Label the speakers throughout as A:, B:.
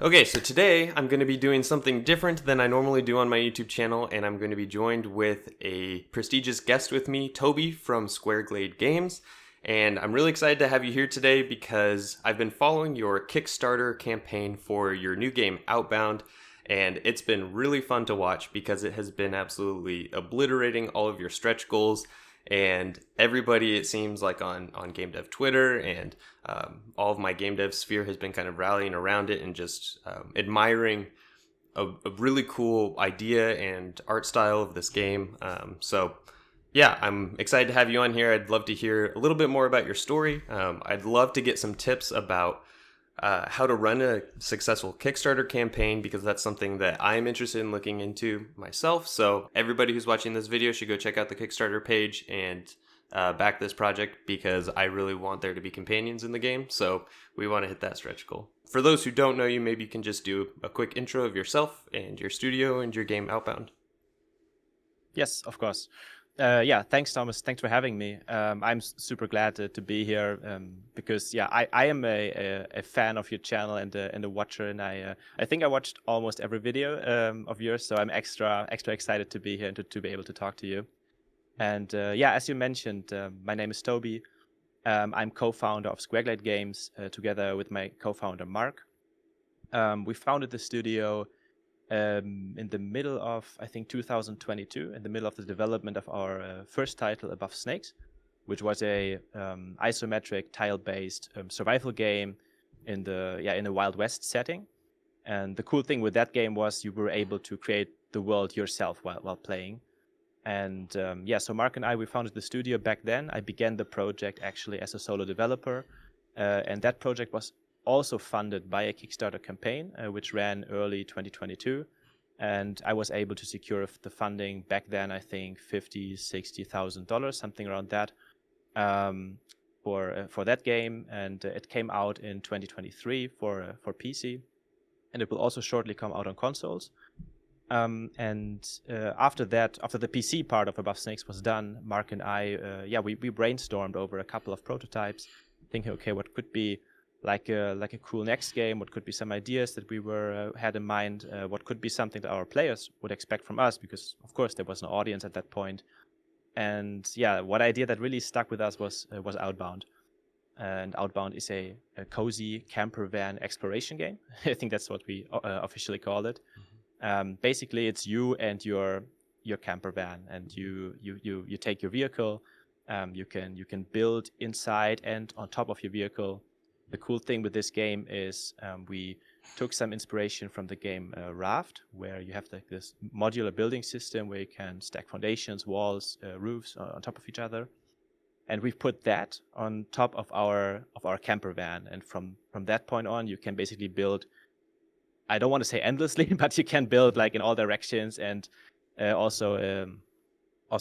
A: Okay, so today I'm going to be doing something different than I normally do on my YouTube channel, and I'm going to be joined with a prestigious guest with me, Tobi from Square Glade Games. And I'm really excited to have you here today because I've been following your Kickstarter campaign for your new game, Outbound, and it's been really fun to watch because it has been absolutely obliterating all of your stretch goals. And everybody, it seems like on game dev Twitter and all of my game dev sphere has been kind of rallying around it and just admiring a really cool idea and art style of this game. So yeah, I'm excited to have you on here. I'd love to hear a little bit more about your story. I'd love to get some tips about how to run a successful Kickstarter campaign, because that's something that I'm interested in looking into myself. So everybody who's watching this video should go check out the Kickstarter page and back this project, because I really want there to be companions in the game. So we want to hit that stretch goal. For those who don't know you, maybe you can just do a quick intro of yourself and your studio and your game Outbound.
B: Yes, of course. Thanks, Thomas. Thanks for having me. I'm super glad to be here because I am a fan of your channel and a watcher, and I think I watched almost every video of yours, so I'm extra excited to be here and to be able to talk to you. And as you mentioned, my name is Tobi. I'm co-founder of Square Glade Games together with my co-founder Mark. We founded the studio in the middle of, I think, 2022, in the middle of the development of our first title, Above Snakes, which was a isometric tile-based survival game in a Wild West setting. And the cool thing with that game was you were able to create the world yourself while playing. And so Mark and I, we founded the studio back then. I began the project actually as a solo developer, and that project was also funded by a Kickstarter campaign, which ran early 2022. And I was able to secure the funding back then, I think $50,000-$60,000, something around that, for that game. And it came out in 2023 for PC. And it will also shortly come out on consoles. After that, after the PC part of Above Snakes was done, Mark and I, we brainstormed over a couple of prototypes, thinking, okay, what could be like a cool next game? What could be some ideas that we had in mind? What could be something that our players would expect from us? Because of course there was an audience at that point. And one idea that really stuck with us was Outbound. And Outbound is a cozy camper van exploration game. I think that's what we officially called it. Basically, it's you and your camper van, and you take your vehicle. You can build inside and on top of your vehicle. The cool thing with this game is we took some inspiration from the game Raft, where you have this modular building system where you can stack foundations, walls, roofs on top of each other, and we've put that on top of our camper van. And from that point on, you can basically build. I don't want to say endlessly, but you can build like in all directions, and also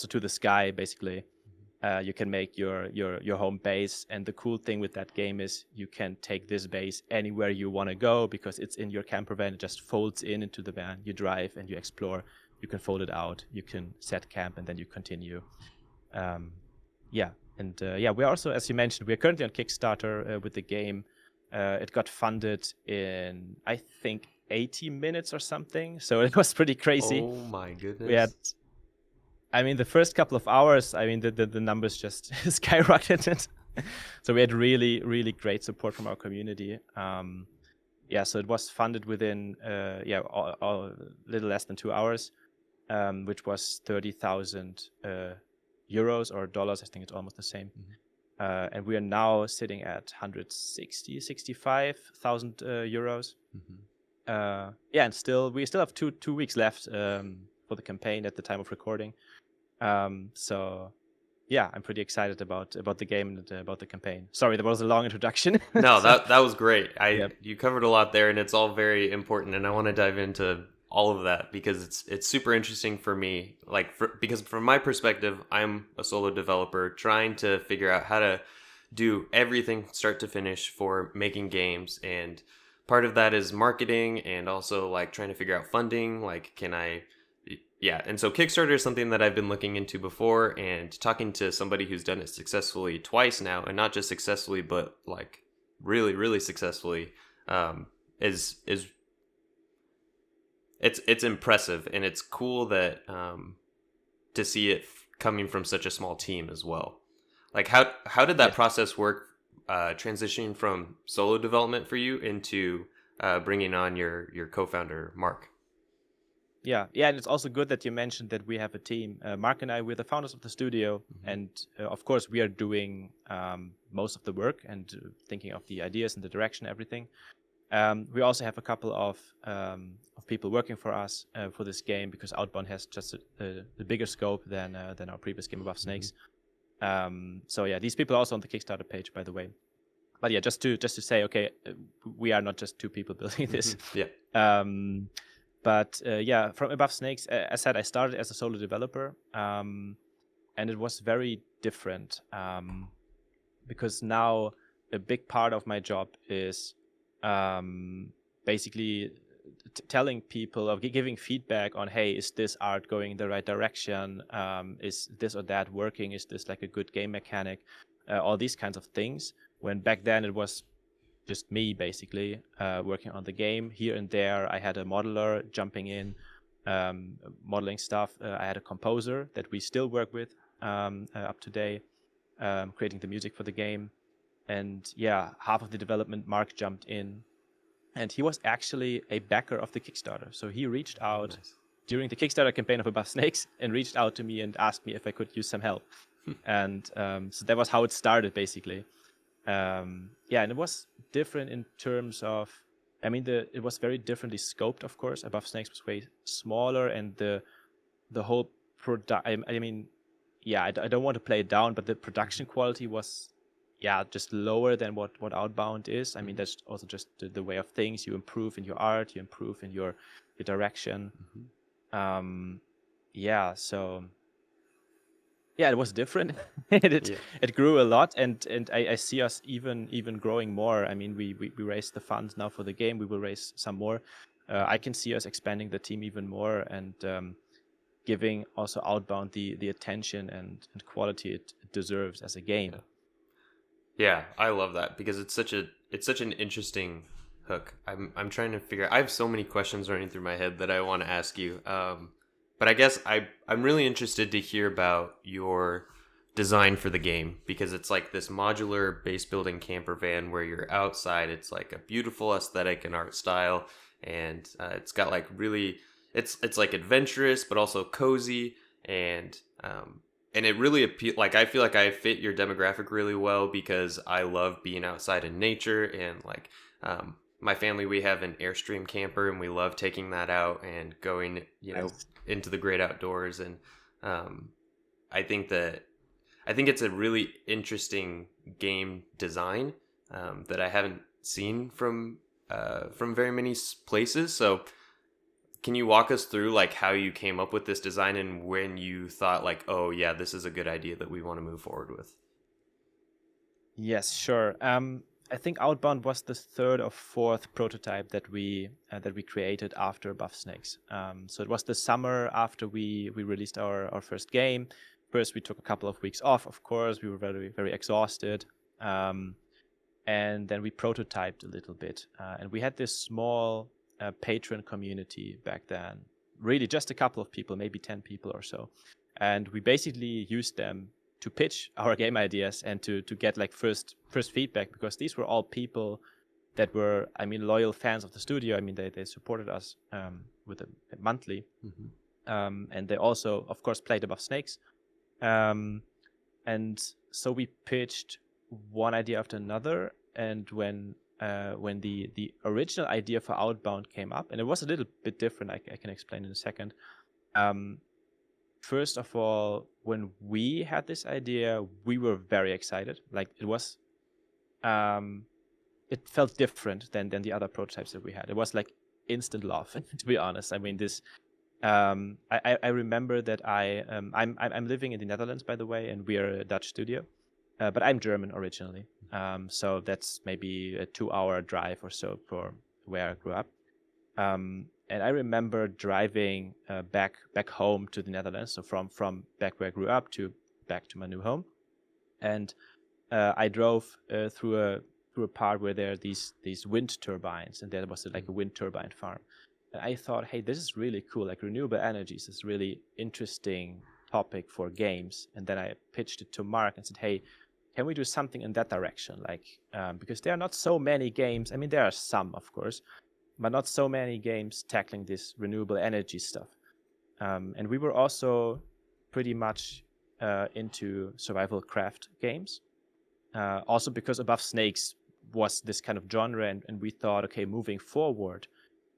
B: to the sky, basically. You can make your home base, and the cool thing with that game is you can take this base anywhere you want to go, because it's in your camper van. It just folds into the van. You drive and you explore. You can fold it out. You can set camp, and then you continue. We also, as you mentioned, we're currently on Kickstarter with the game. It got funded in, I think, 80 minutes or something. So it was pretty crazy.
A: Oh my goodness.
B: The first couple of hours, the numbers just skyrocketed. So we had really, really great support from our community. So it was funded within, a little less than 2 hours, which was 30,000 euros or dollars. I think it's almost the same. Mm-hmm. And we are now sitting at 65,000 euros. Mm-hmm. And we still have two weeks left for the campaign at the time of recording. I'm pretty excited about the game and about the campaign. Sorry, that was a long introduction.
A: No, that was great. You covered a lot there, and it's all very important, and I want to dive into all of that because it's super interesting for me. Because from my perspective, I'm a solo developer trying to figure out how to do everything start to finish for making games, and part of that is marketing and also like trying to figure out funding. And so Kickstarter is something that I've been looking into before, and talking to somebody who's done it successfully twice now, and not just successfully, but like really, really successfully, is it's impressive, and it's cool that to see it coming from such a small team as well. Like how did that
B: Yes.
A: process work, transitioning from solo development for you into bringing on your co-founder Mark?
B: Yeah, and it's also good that you mentioned that we have a team. Mark and I, we're the founders of the studio, and of course, we are doing most of the work and thinking of the ideas and the direction, everything. We also have a couple of people working for us for this game, because Outbound has just a bigger scope than our previous game Above Snakes. So yeah, these people are also on the Kickstarter page, by the way. But yeah, just to say, okay, we are not just two people building this.
A: Yeah.
B: But yeah, from Above Snakes, as I said, I started as a solo developer, and it was very different, because now a big part of my job is basically telling people, or giving feedback on, hey, is this art going in the right direction? Is this or that working? Is this like a good game mechanic? All these kinds of things. When back then it was just me basically working on the game. Here and there I had a modeler jumping in, modeling stuff. I had a composer that we still work with up to date, creating the music for the game. And yeah, half of the development Mark jumped in, and he was actually a backer of the Kickstarter. So he reached out during the Kickstarter campaign of Above Snakes and reached out to me and asked me if I could use some help. And so that was how it started basically. Yeah, and it was different in terms of, I mean, it was very differently scoped, of course. Above Snakes was way smaller, and the whole product, I mean, yeah, I don't want to play it down, but the production quality was, yeah, just lower than what Outbound is. I mean, that's also just the way of things. You improve in your art, you improve in your direction. Yeah, so yeah, it was different. It grew a lot, and I see us even growing more. I mean, we raised the funds now for the game. We will raise some more. I can see us expanding the team even more, and giving also Outbound the attention and quality it deserves as a game.
A: Yeah, I love that, because it's such an interesting hook. I'm trying to figure. I have so many questions running through my head that I want to ask you. But I guess I'm really interested to hear about your design for the game, because it's like this modular base building camper van where you're outside. It's like a beautiful aesthetic and art style, and it's got like really it's like adventurous but also cozy, and it really like I feel like I fit your demographic really well, because I love being outside in nature, and like my family, we have an Airstream camper, and we love taking that out and going, into the great outdoors. And I think it's a really interesting game design that I haven't seen from very many places. So can you walk us through like how you came up with this design, and when you thought like, oh yeah, this is a good idea that we want to move forward with?
B: Yes, sure. I think Outbound was the third or fourth prototype that we created after Above Snakes. So it was the summer after we released our first game. First, we took a couple of weeks off. Of course, we were very, very exhausted, and then we prototyped a little bit. And we had this small patron community back then. Really, just a couple of people, maybe 10 people or so, and we basically used them to pitch our game ideas and to get like first feedback, because these were all people that were, I mean, loyal fans of the studio. I mean, they supported us with a monthly, and they also, of course, played Above Snakes, and so we pitched one idea after another. And when the original idea for Outbound came up, and it was a little bit different, I can explain in a second. First of all, when we had this idea, we were very excited. Like it was, it felt different than the other prototypes that we had. It was like instant love, to be honest. I mean, this. I remember that I'm living in the Netherlands, by the way, and we are a Dutch studio, but I'm German originally. So that's maybe a 2-hour drive or so for where I grew up. And I remember driving back home to the Netherlands, so from back where I grew up to back to my new home, and I drove through a part where there are these wind turbines, and there was like a wind turbine farm, And I thought, hey, this is really cool. Like renewable energies is really interesting topic for games. And then I pitched it to Mark and said, hey, can we do something in that direction? Like, because there are not so many games. I mean, there are some, of course, but not so many games tackling this renewable energy stuff. And we were also pretty much into survival craft games. Also because Above Snakes was this kind of genre, and we thought, okay, moving forward,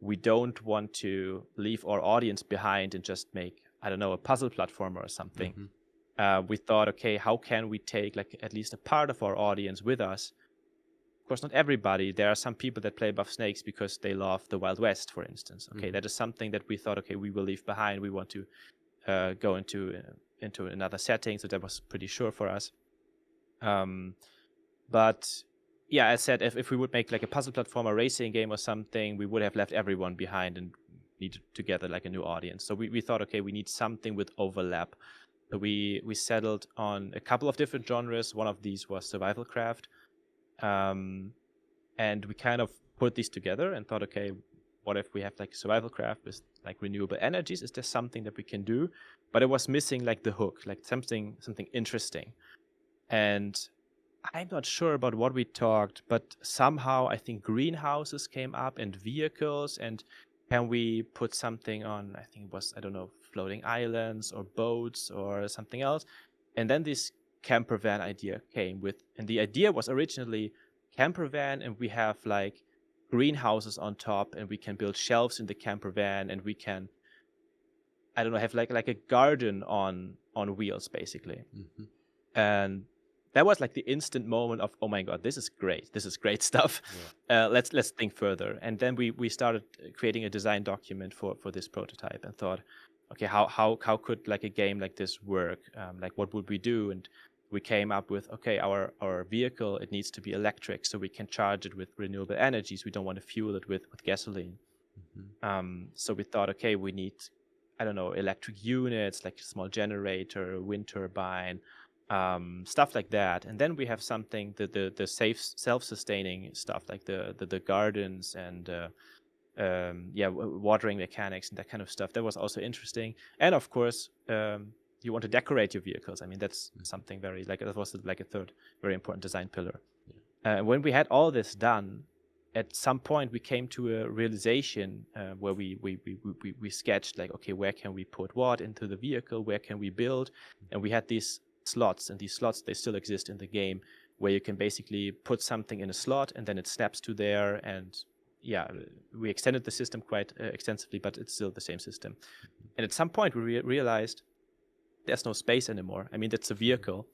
B: we don't want to leave our audience behind and just make, I don't know, a puzzle platformer or something. We thought, okay, how can we take like at least a part of our audience with us? Of course, not everybody. There are some people that play Above Snakes because they love the Wild West, for instance. Okay, that is something that we thought, okay, we will leave behind. We want to go into another setting, so that was pretty sure for us. But yeah, as I said, if we would make like a puzzle platformer racing game or something, we would have left everyone behind and needed to gather like a new audience. So we thought, okay, we need something with overlap. So we settled on a couple of different genres. One of these was survival craft. And we kind of put these together and thought, okay, what if we have like survival craft with like renewable energies? Is there something that we can do? But it was missing like the hook, like something interesting. And I'm not sure about what we talked, but somehow I think greenhouses came up and vehicles, and can we put something on, I think it was, I don't know, floating islands or boats or something else. And then this camper van idea came with, and the idea was originally camper van, and we have like greenhouses on top, and we can build shelves in the camper van, and we can, I don't know, have like a garden on wheels basically. And that was like the instant moment of, oh my god, this is great stuff. Let's think further. And then we started creating a design document for this prototype and thought, okay, how could like a game like this work? Like what would we do? And we came up with, okay, our vehicle, it needs to be electric, so we can charge it with renewable energies. We don't want to fuel it with gasoline. So we thought, okay, we need, I don't know, electric units, like a small generator, a wind turbine, stuff like that. And then we have something, the safe self-sustaining stuff, like the gardens and watering mechanics and that kind of stuff. That was also interesting. And of course, you want to decorate your vehicles. I mean, that's something very, like, that was like a third very important design pillar. When we had all this done, at some point we came to a realization where we sketched like, okay, where can we put what into the vehicle? Where can we build? And we had these slots, and these slots, they still exist in the game, where you can basically put something in a slot and then it snaps to there. And yeah, we extended the system quite extensively, but it's still the same system. And at some point we realized there's no space anymore. I mean, that's a vehicle,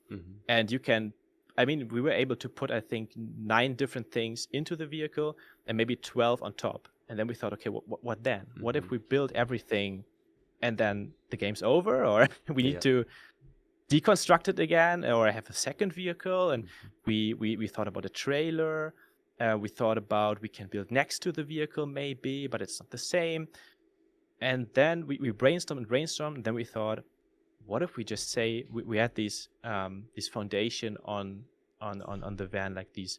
B: and you can, I mean, we were able to put, I think, 9 different things into the vehicle and maybe 12 on top. And then we thought, okay, what then? What if we build everything and then the game's over, or we need to deconstruct it again, or have a second vehicle? And we thought about a trailer. We thought about, we can build next to the vehicle maybe, but it's not the same. And then we brainstormed, and then we thought, what if we just say we had these foundation on the van, like these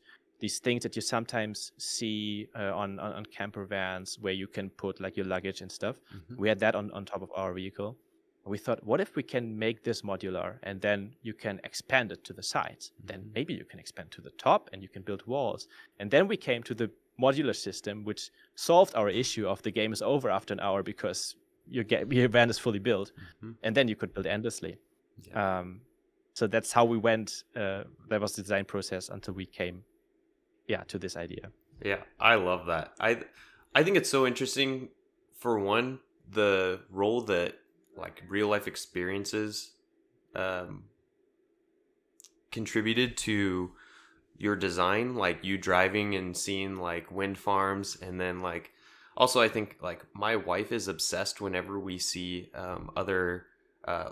B: things that you sometimes see on camper vans, where you can put like your luggage and stuff. We had that on top of our vehicle. We thought, what if we can make this modular, and then you can expand it to the sides? Then maybe you can expand to the top and you can build walls. And then we came to the modular system, which solved our issue of the game is over after an hour because your van is fully built, and then you could build endlessly. So that's how we went. That was the design process until we came, to this idea.
A: Yeah, I love that. I think it's so interesting. For one, the role that like real life experiences contributed to your design, like you driving and seeing like wind farms, and then like also I think like my wife is obsessed whenever we see other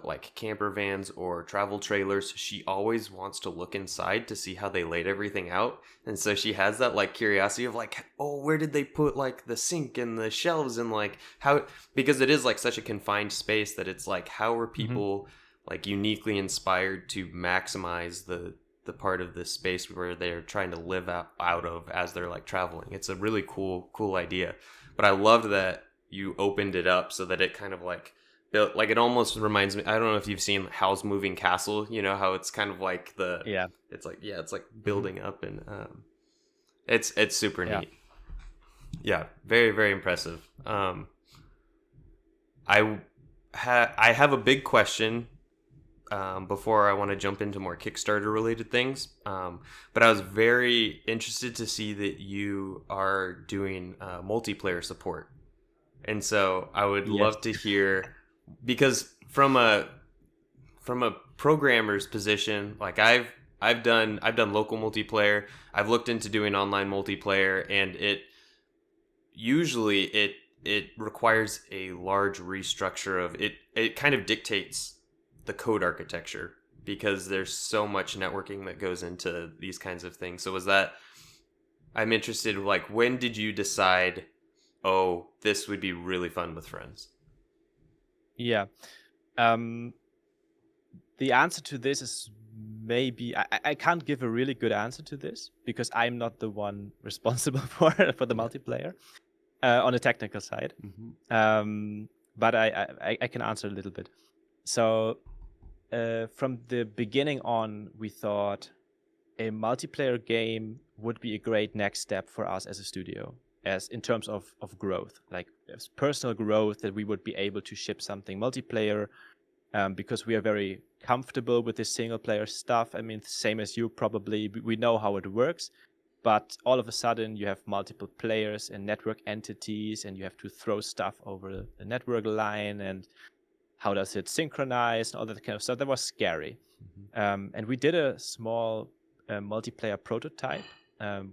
A: like camper vans or travel trailers. She always wants to look inside to see how they laid everything out, and so she has that like curiosity of like, oh, where did they put like the sink and the shelves, and like how, because it is like such a confined space that it's like, how are people like uniquely inspired to maximize the part of this space where they're trying to live out of as they're like traveling. It's a really cool idea. But I loved that you opened it up so that it kind of like built, like it almost reminds me, I don't know if you've seen Howl's Moving Castle, you know how it's kind of like
B: Yeah.
A: it's like, yeah, it's like building up, and it's super
B: Yeah.
A: neat. Yeah, very, very impressive. I have a big question before I want to jump into more Kickstarter related things. But I was very interested to see that you are doing multiplayer support, and so I would
B: Yes.
A: love to hear, because from a programmer's position, like I've done local multiplayer. I've looked into doing online multiplayer, and it requires a large restructure of it. It kind of dictates the code architecture, because there's so much networking that goes into these kinds of things. So I'm interested, like, when did you decide, oh, this would be really fun with friends?
B: Yeah. The answer to this is maybe I can't give a really good answer to this, because I'm not the one responsible for the multiplayer on the technical side. But I can answer a little bit. So from the beginning on, we thought a multiplayer game would be a great next step for us as a studio, as in terms of growth, like as personal growth, that we would be able to ship something multiplayer, because we are very comfortable with this single player stuff. I mean, same as you probably, we know how it works, but all of a sudden you have multiple players and network entities, and you have to throw stuff over the network line, and how does it synchronize and all that kind of stuff. That was scary. And we did a small multiplayer prototype,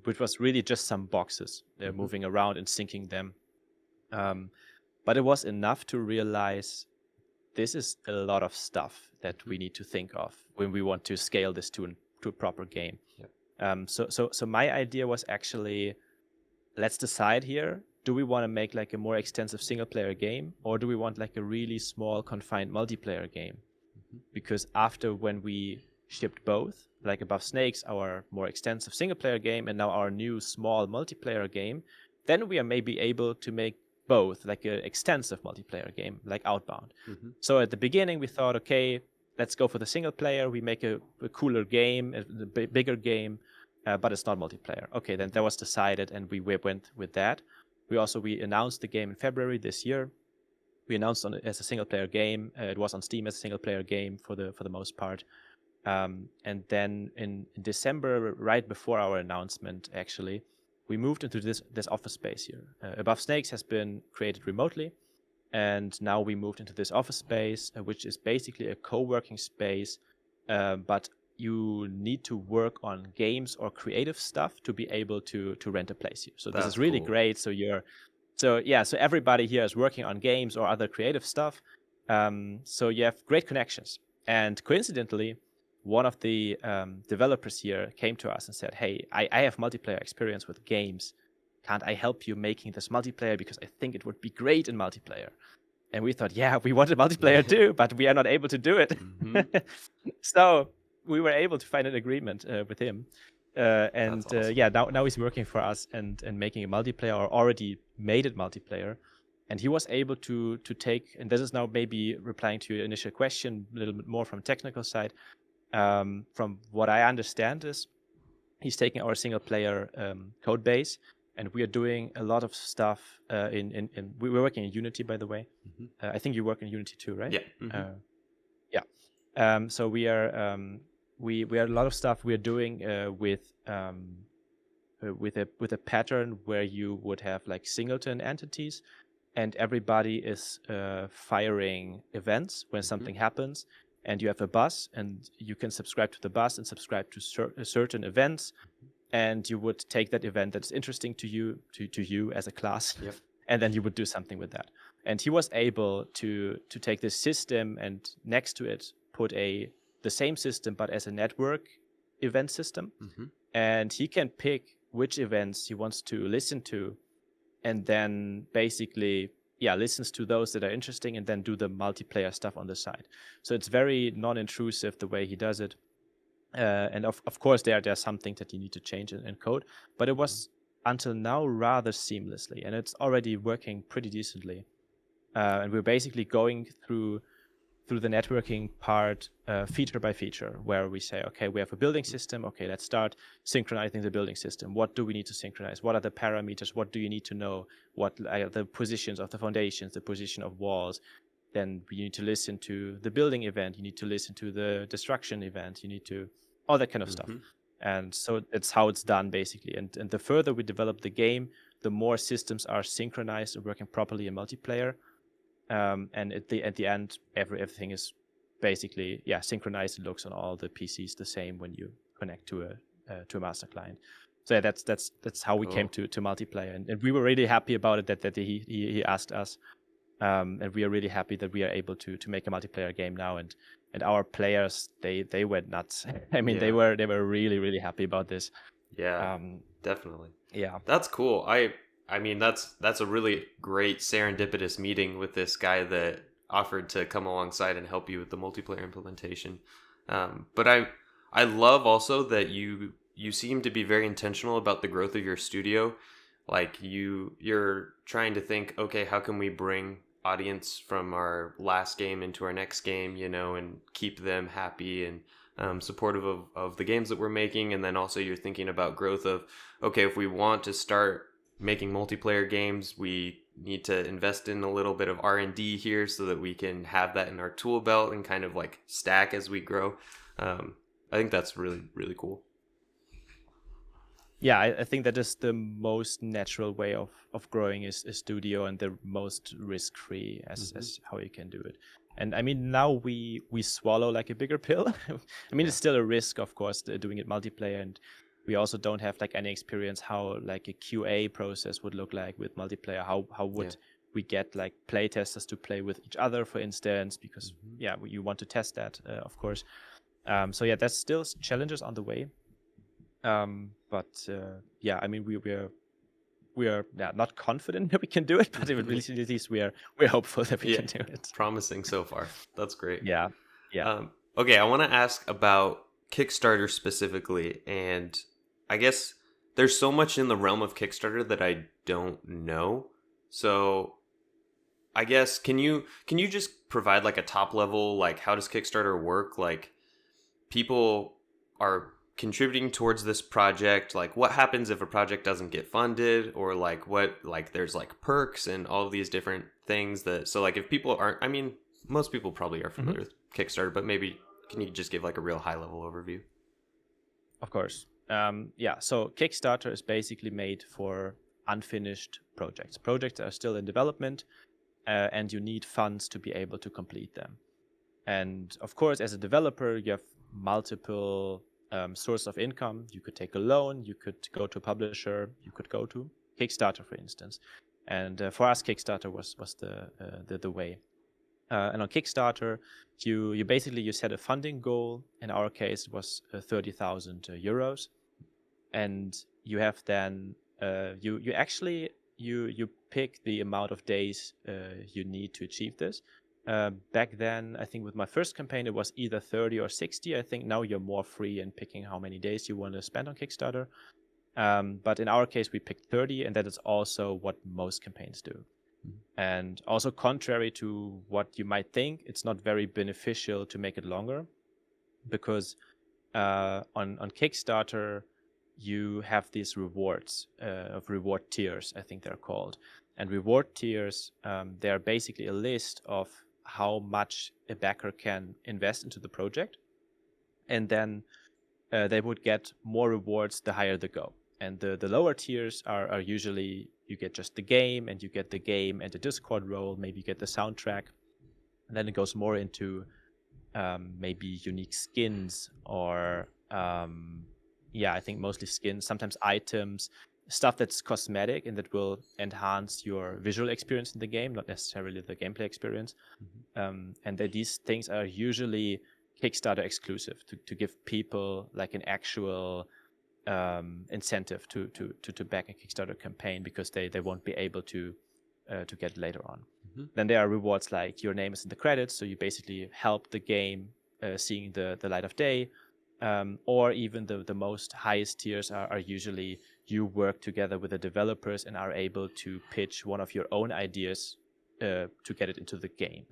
B: which was really just some boxes moving around and syncing them. But it was enough to realize this is a lot of stuff that we need to think of when we want to scale this to a proper game. So my idea was actually, let's decide here. Do we want to make like a more extensive single player game, or do we want like a really small confined multiplayer game? Because after, when we shipped both, like Above Snakes, our more extensive single player game, and now our new small multiplayer game, then we are maybe able to make both, like an extensive multiplayer game, like Outbound. So at the beginning, we thought, okay, let's go for the single player. We make a cooler game, a bigger game, but it's not multiplayer. Okay, then that was decided, and we went with that. We announced the game in February this year. We announced it as a single player game. It was on Steam as a single player game for the most part. And then in December, right before our announcement, actually, we moved into this office space here. Above Snakes has been created remotely, and now we moved into this office space, which is basically a co-working space, but you need to work on games or creative stuff to be able to rent a place here. So this is really great. So everybody here is working on games or other creative stuff. So you have great connections. And coincidentally, one of the developers here came to us and said, hey, I have multiplayer experience with games. Can't I help you making this multiplayer? Because I think it would be great in multiplayer. And we thought, yeah, we want a multiplayer too, but we are not able to do it. So we were able to find an agreement with him. And awesome. Now he's working for us and making a multiplayer, or already made it multiplayer. And he was able to take, and this is now maybe replying to your initial question a little bit more from technical side. From what I understand is, he's taking our single player code base, and we are doing a lot of stuff we're working in Unity, by the way. I think you work in Unity too, right?
A: Yeah.
B: So we are a lot of stuff we are doing with a pattern where you would have like singleton entities, and everybody is firing events when something happens, and you have a bus, and you can subscribe to the bus and subscribe to certain events, and you would take that event that's interesting to you as a class, and then you would do something with that. And he was able to take this system and next to it put the same system but as a network event system, and he can pick which events he wants to listen to, and then basically listens to those that are interesting, and then do the multiplayer stuff on the side. So it's very non-intrusive the way he does it. And of course there are some things that you need to change in code, but it was until now rather seamlessly, and it's already working pretty decently. and we're basically going through the networking part feature by feature, where we say, okay, we have a building system. Okay, let's start synchronizing the building system. What do we need to synchronize? What are the parameters? What do you need to know? What are the positions of the foundations, the position of walls? Then you need to listen to the building event. You need to listen to the destruction event. You need to all that kind of stuff. And so it's how it's done basically. And the further we develop the game, the more systems are synchronized and working properly in multiplayer. And at the end, everything is basically synchronized. It looks on all the PCs the same when you connect to a master client. So that's how we came to multiplayer, and we were really happy about it that he asked us, and we are really happy that we are able to make a multiplayer game now, and our players they went nuts. I mean, they were really really happy about this.
A: Yeah, definitely.
B: Yeah,
A: that's cool. I mean, that's a really great serendipitous meeting with this guy that offered to come alongside and help you with the multiplayer implementation. But I love also that you seem to be very intentional about the growth of your studio. Like you're trying to think, okay, how can we bring audience from our last game into our next game, and keep them happy and supportive of the games that we're making. And then also you're thinking about growth of, okay, if we want to start making multiplayer games, we need to invest in a little bit of R&D here so that we can have that in our tool belt and kind of like stack as we grow. I think that's really, really cool.
B: Yeah, I think that is the most natural way of growing is studio, and the most risk-free as how you can do it. And I mean, now we swallow like a bigger pill. I mean, it's still a risk, of course, doing it multiplayer, and we also don't have like any experience how like a QA process would look like with multiplayer. How would we get like play testers to play with each other, for instance? Because you want to test that, of course. So yeah, there's still challenges on the way. But I mean, we are not confident that we can do it, but at least we're hopeful that we can do it.
A: Promising so far. That's great.
B: Yeah.
A: Okay, I want to ask about Kickstarter specifically, and I guess there's so much in the realm of Kickstarter that I don't know. So I guess can you just provide like a top level, like how does Kickstarter work? Like people are contributing towards this project, like what happens if a project doesn't get funded, or like what, like there's like perks and all of these different things that, so like if people aren't, I mean, most people probably are familiar with Kickstarter, but maybe can you just give like a real high level overview?
B: Of course. So Kickstarter is basically made for unfinished projects. Projects are still in development, and you need funds to be able to complete them. And of course, as a developer, you have multiple source of income. You could take a loan, you could go to a publisher, you could go to Kickstarter, for instance. And for us, Kickstarter was the way. And on Kickstarter, you basically set a funding goal. In our case, it was 30,000 euros, and you have then you pick the amount of days you need to achieve this. Back then, I think with my first campaign, it was either 30 or 60. I think now you're more free in picking how many days you want to spend on Kickstarter. But in our case, we picked 30, and that is also what most campaigns do. And also, contrary to what you might think, it's not very beneficial to make it longer, because on Kickstarter, you have these rewards of reward tiers, I think they're called. And reward tiers, they're basically a list of how much a backer can invest into the project. And then they would get more rewards the higher they go. And the lower tiers are usually, you get just the game, and you get the game and the Discord role, maybe you get the soundtrack. And then it goes more into maybe unique skins, or I think mostly skins, sometimes items, stuff that's cosmetic and that will enhance your visual experience in the game, not necessarily the gameplay experience. And that these things are usually Kickstarter exclusive to give people like an actual incentive to back a Kickstarter campaign, because they won't be able to get later on. Then there are rewards like your name is in the credits, so you basically help the game seeing the light of day. Or even the most highest tiers are usually you work together with the developers and are able to pitch one of your own ideas to get it into the game.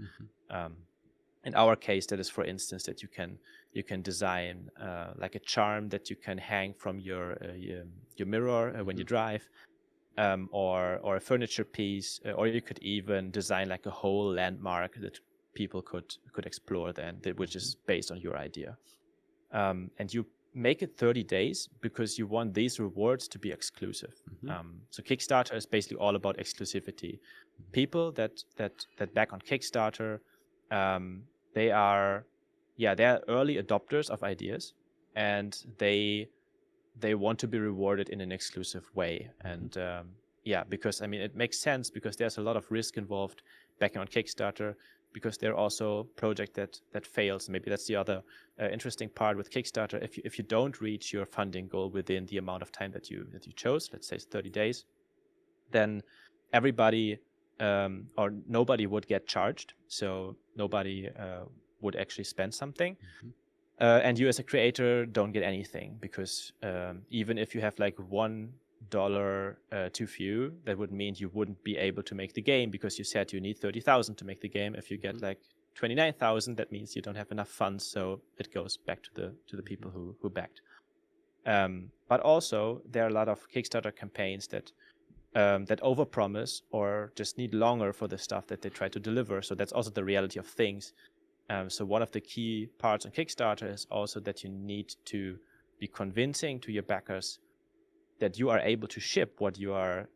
B: In our case, that is, for instance, that you can design like a charm that you can hang from your mirror when you drive, or a furniture piece, or you could even design like a whole landmark that people could explore then, which is based on your idea. And you make it 30 days because you want these rewards to be exclusive. So Kickstarter is basically all about exclusivity. People that back on Kickstarter, they're early adopters of ideas, and they want to be rewarded in an exclusive way. And because I mean it makes sense, because there's a lot of risk involved backing on Kickstarter, because there are also project that fails. Maybe that's the other interesting part with Kickstarter. If you don't reach your funding goal within the amount of time that you chose, let's say 30 days, then everybody or nobody would get charged. So nobody would actually spend something. And you as a creator don't get anything, because even if you have like $1 too few, that would mean you wouldn't be able to make the game, because you said you need 30,000 to make the game. If you get like 29,000, that means you don't have enough funds, so it goes back to the people who backed. But also there are a lot of Kickstarter campaigns that overpromise or just need longer for the stuff that they try to deliver. So that's also the reality of things. So one of the key parts on Kickstarter is also that you need to be convincing to your backers that you are able to ship what you're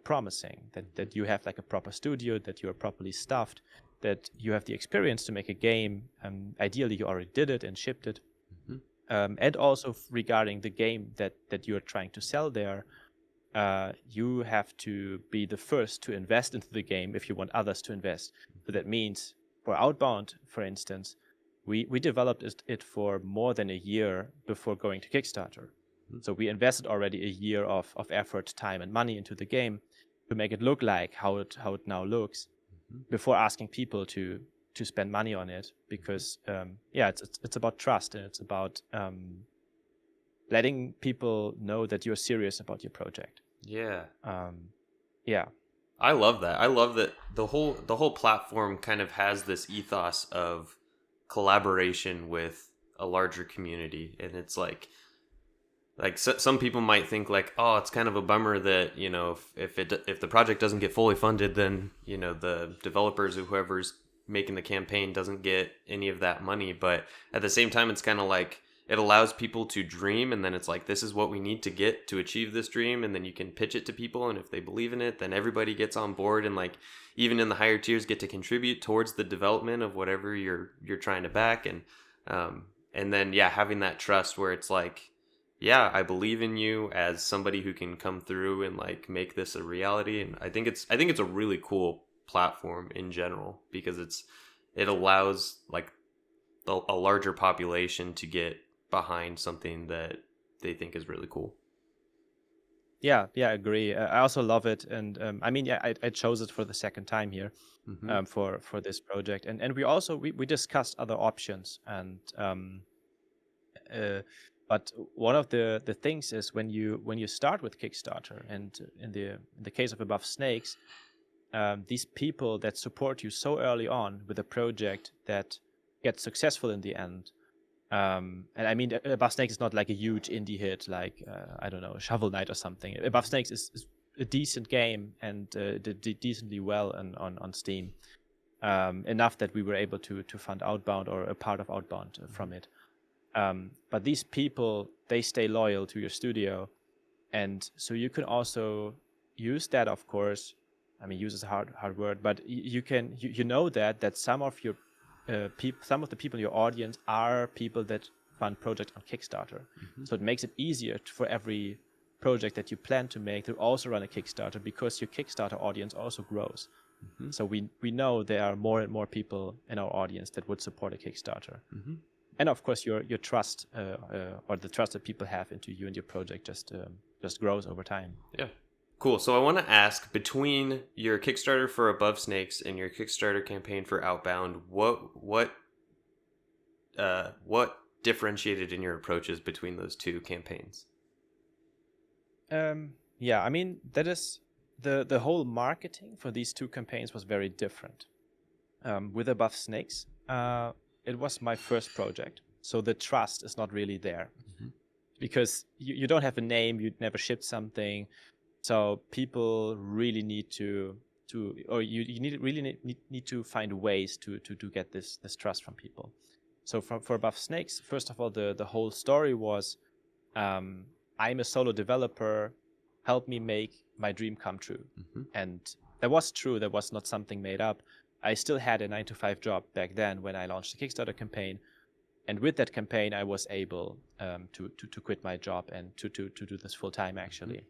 B: promising, that you have like a proper studio, that you are properly staffed, that you have the experience to make a game. Ideally, you already did it and shipped it. And also regarding the game that you're trying to sell there, you have to be the first to invest into the game if you want others to invest. So that means for Outbound, for instance, we developed it for more than a year before going to Kickstarter. So we invested already a year of effort, time, and money into the game to make it look like how it now looks, before asking people to spend money on it. Because it's about trust, and it's about letting people know that you're serious about your project.
A: I love that. I love that the whole platform kind of has this ethos of collaboration with a larger community, and it's like some people might think like, oh, it's kind of a bummer that, you know, if the project doesn't get fully funded, then, you know, the developers or whoever's making the campaign doesn't get any of that money. But at the same time, it's kind of like it allows people to dream, and then it's like, this is what we need to get to achieve this dream, and then you can pitch it to people, and if they believe in it, then everybody gets on board, and like even in the higher tiers get to contribute towards the development of whatever you're trying to back. And then having that trust where it's like, yeah, I believe in you as somebody who can come through and like make this a reality. And I think it's a really cool platform in general, because it allows like a larger population to get behind something that they think is really cool.
B: I agree. I also love it, and I chose it for the second time here, for this project, and we also we discussed other options, and but one of the things is when you start with Kickstarter, and in the case of Above Snakes, these people that support you so early on with a project that gets successful in the end. And I mean, Above Snakes is not like a huge indie hit like I don't know, Shovel Knight or something. Above Snakes is a decent game, and did decently well on Steam, enough that we were able to fund Outbound, or a part of Outbound from it. But these people, they stay loyal to your studio, and so you can also use that, of course. I mean, use is a hard word, but you can know that some of your some of the people in your audience are people that fund projects on Kickstarter. So it makes it easier for every project that you plan to make to also run a Kickstarter, because your Kickstarter audience also grows. So we know there are more and more people in our audience that would support a Kickstarter. And of course, your trust or the trust that people have into you and your project just grows over time.
A: Yeah. Cool. So I want to ask, between your Kickstarter for Above Snakes and your Kickstarter campaign for Outbound, what differentiated in your approaches between those two campaigns?
B: I mean, that is the whole marketing for these two campaigns was very different. With Above Snakes, it was my first project, so the trust is not really there, because you don't have a name, you never shipped something, so people really need to or you need to find ways to get this trust from people. So for Above Snakes, first of all, the whole story was, I'm a solo developer, help me make my dream come true. And that was true. That was not something made up. I still had a 9-to-5 job back then when I launched the Kickstarter campaign. And with that campaign, I was able to quit my job and to do this full time, actually.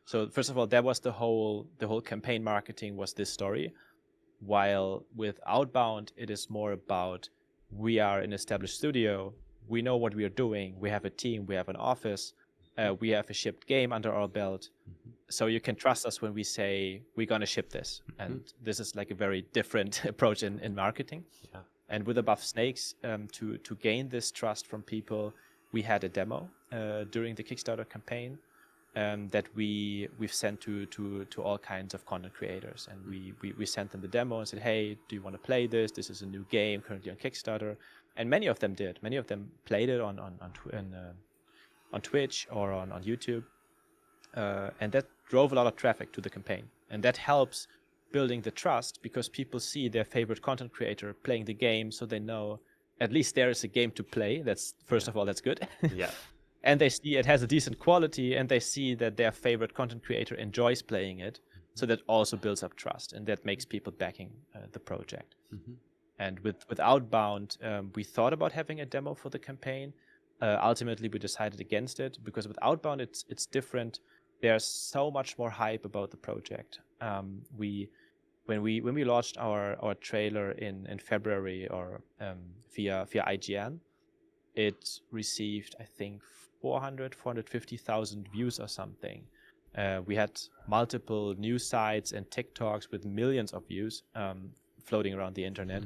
B: So first of all, that was the whole campaign marketing was this story. While with Outbound, it is more about, we are an established studio. We know what we are doing. We have a team. We have an office. We have a shipped game under our belt. So you can trust us when we say we're going to ship this. And this is like a very different approach in marketing. Yeah. And with Above Snakes, to gain this trust from people, we had a demo during the Kickstarter campaign that we've sent to all kinds of content creators. And we sent them the demo and said, hey, do you want to play this? This is a new game currently on Kickstarter. And many of them did. Many of them played it on Twitch or on YouTube. And that drove a lot of traffic to the campaign. And that helps building the trust, because people see their favorite content creator playing the game, so they know at least there is a game to play. That's first of all, that's good.
A: Yeah.
B: And they see it has a decent quality, and they see that their favorite content creator enjoys playing it. So that also builds up trust, and that makes people backing the project. And with Outbound, we thought about having a demo for the campaign. Ultimately, we decided against it, because with Outbound, it's different. There's so much more hype about the project. When we launched our trailer in February or via IGN, it received, I think, 450,000 views or something. We had multiple news sites and TikToks with millions of views floating around the internet.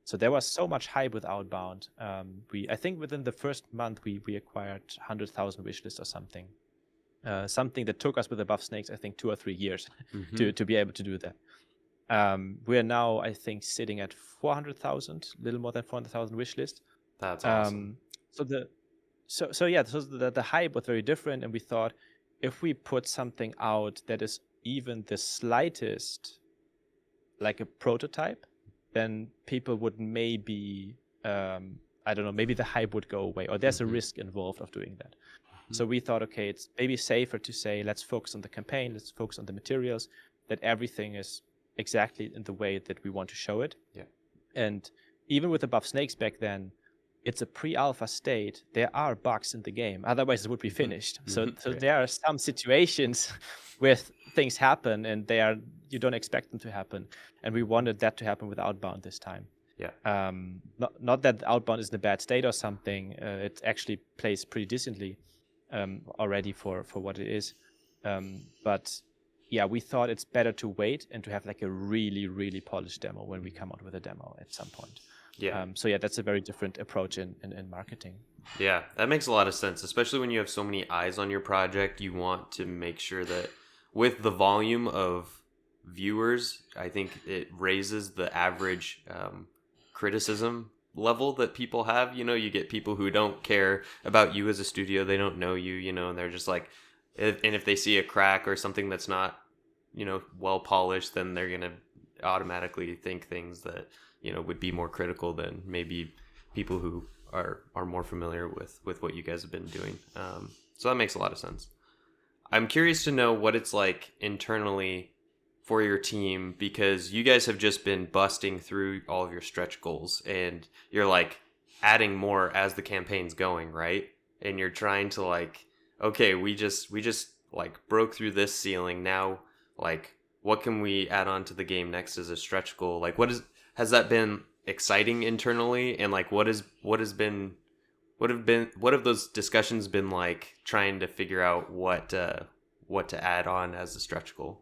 B: So there was so much hype with Outbound. I think within the first month we acquired 100,000 wishlists or something. Something that took us with Above Snakes, I think, 2 or 3 years to be able to do that. We are now, I think, sitting at 400,000, a little more than 400,000 wishlist.
A: That's awesome.
B: So the hype was very different, and we thought, if we put something out that is even the slightest like a prototype, then people would maybe, I don't know, maybe the hype would go away, or there's a risk involved of doing that. So we thought, okay, it's maybe safer to say, let's focus on the campaign, let's focus on the materials, that everything is exactly in the way that we want to show it.
A: Yeah.
B: And even with Above Snakes back then, it's a pre-alpha state. There are bugs in the game, otherwise it would be finished. So there are some situations where things happen and you don't expect them to happen. And we wanted that to happen with Outbound this time.
A: Yeah.
B: Not that Outbound is in a bad state or something. It actually plays pretty decently already for what it is. But yeah, we thought it's better to wait and to have like a really, really polished demo when we come out with a demo at some point.
A: Yeah.
B: So yeah, that's a very different approach in marketing.
A: Yeah, that makes a lot of sense, especially when you have so many eyes on your project. You want to make sure that with the volume of viewers, I think it raises the average criticism level that people have. You get people who don't care about you as a studio. They don't know you, and they're just like, if they see a crack or something that's not, well polished, then they're going to automatically think things that, would be more critical than maybe people who are more familiar with what you guys have been doing. So that makes a lot of sense. I'm curious to know what it's like internally for your team, because you guys have just been busting through all of your stretch goals and you're like adding more as the campaign's going, right? And you're trying to like, okay, we just like broke through this ceiling. Now, like, what can we add on to the game next as a stretch goal? Like, has that been exciting internally? And like, what have those discussions been like, trying to figure out what to add on as a stretch goal?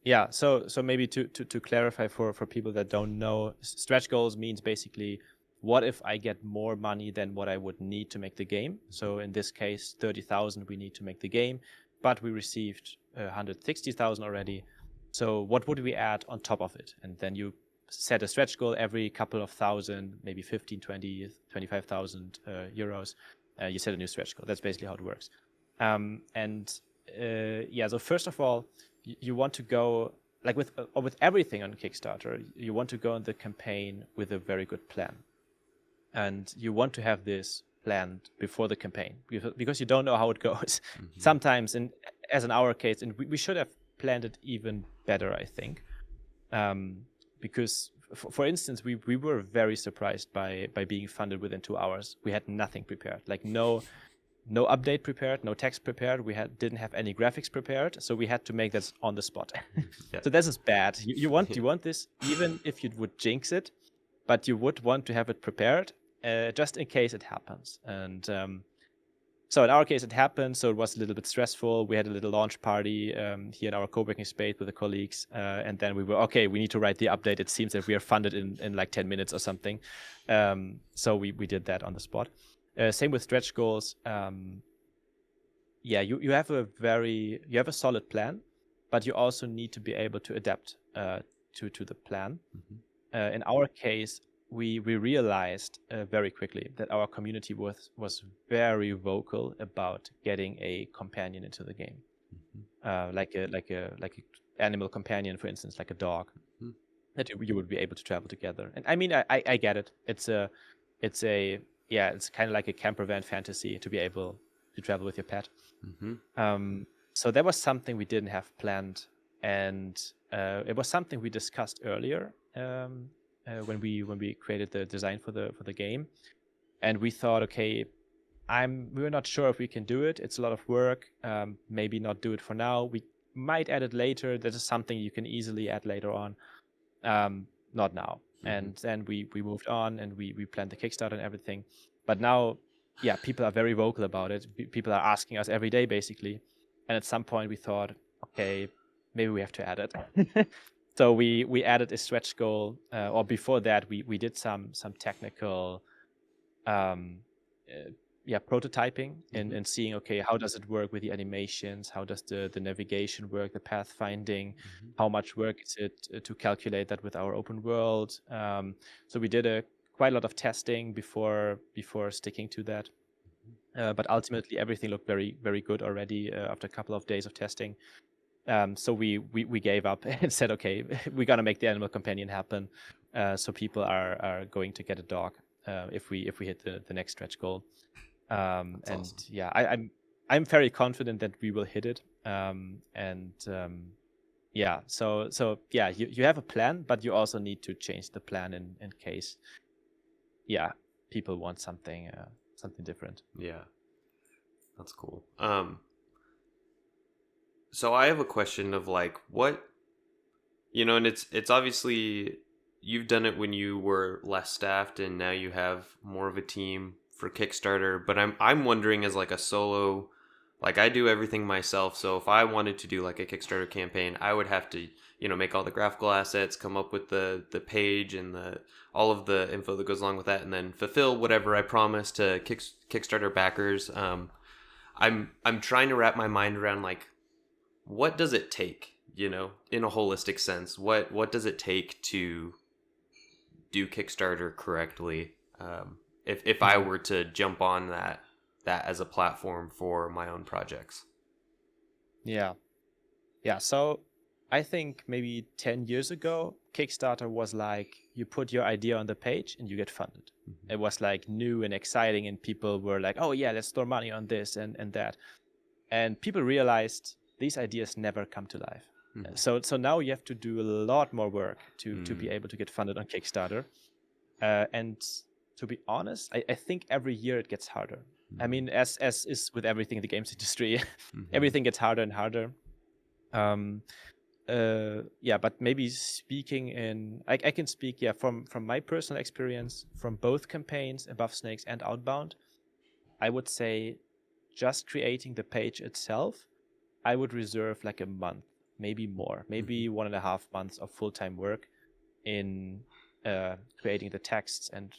B: Yeah, so maybe to clarify for people that don't know, stretch goals means basically, what if I get more money than what I would need to make the game? So in this case, 30,000 we need to make the game. but we received 160,000 already. So what would we add on top of it? And then you set a stretch goal every couple of thousand, maybe 15, 20, 25,000 euros. You set a new stretch goal. That's basically how it works. So first of all, you want to go, like with everything on Kickstarter, you want to go on the campaign with a very good plan. And you want to have this planned before the campaign, because you don't know how it goes. Mm-hmm. Sometimes, as in our case, and we should have planned it even better, I think. Because, for instance, we were very surprised by being funded within 2 hours. We had nothing prepared, like no update prepared, no text prepared. We didn't have any graphics prepared, so we had to make this on the spot. Yeah. So this is bad. You want this, even if you would jinx it, but you would want to have it prepared just in case it happens. And so in our case, it happened. So it was a little bit stressful. We had a little launch party here in our co-working space with the colleagues, and then we were okay. We need to write the update. It seems that we are funded in like 10 minutes or something. So we did that on the spot. Same with stretch goals. You have a solid plan, but you also need to be able to adapt to the plan. Mm-hmm. In our case, we realized very quickly that our community was very vocal about getting a companion into the game, mm-hmm. like a animal companion, for instance, like a dog, mm-hmm. that you would be able to travel together. And I mean, I get it. It's kind of like a camper van fantasy to be able to travel with your pet. Mm-hmm. So that was something we didn't have planned, and it was something we discussed earlier when we created the design for the game, and we thought, okay, we were not sure if we can do it. It's a lot of work. Maybe not do it for now. We might add it later. That is something you can easily add later on. Not now. Mm-hmm. And then we moved on, and we planned the Kickstarter and everything. But now, people are very vocal about it. People are asking us every day, basically. And at some point we thought, okay, maybe we have to add it. So we added a stretch goal, or before that we did some technical prototyping and seeing, okay, how does it work with the animations? How does the navigation work, the pathfinding? Mm-hmm. How much work is it to calculate that with our open world? So we did quite a lot of testing before sticking to that. Mm-hmm. But ultimately everything looked very, very good already after a couple of days of testing. So we gave up and said, okay, we got to make the animal companion happen. So people are going to get a dog if we hit the next stretch goal. Awesome. I'm very confident that we will hit it. So you have a plan, but you also need to change the plan in case people want something different.
A: Yeah, that's cool. So I have a question of like, what, and it's obviously you've done it when you were less staffed, and now you have more of a team for Kickstarter. But I'm wondering, as like a solo, like I do everything myself. So if I wanted to do like a Kickstarter campaign, I would have to, make all the graphical assets, come up with the page and all of the info that goes along with that, and then fulfill whatever I promised to Kickstarter backers. I'm trying to wrap my mind around like, what does it take, in a holistic sense? What does it take to do Kickstarter correctly? If I were to jump on that as a platform for my own projects. Yeah.
B: So I think maybe 10 years ago, Kickstarter was like, you put your idea on the page and you get funded. Mm-hmm. It was like new and exciting, and people were like, oh yeah, let's throw money on this and that. And people realized these ideas never come to life. Mm-hmm. So now you have to do a lot more work to be able to get funded on Kickstarter. And to be honest, I think every year it gets harder. Mm-hmm. I mean, as is with everything in the games industry, mm-hmm. everything gets harder and harder. But maybe speaking I can speak from my personal experience from both campaigns, Above Snakes and Outbound. I would say just creating the page itself, I would reserve like a month, maybe more, maybe 1.5 months of full-time work in creating the texts and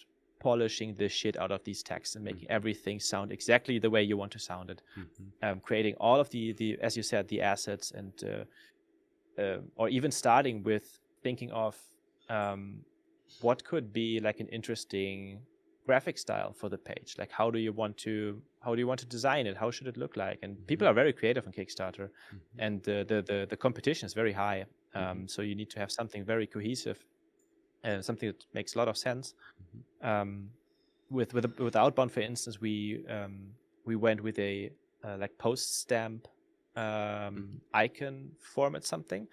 B: polishing the shit out of these texts and making everything sound exactly the way you want to sound it. Creating all of the as you said, the assets, and or even starting with thinking of what could be like an interesting graphic style for the page. Like how do you want to design it? How should it look like? And people are very creative on Kickstarter, and the competition is very high. So you need to have something very cohesive, something that makes a lot of sense. With Outbound, for instance, we went with a like post stamp icon format something,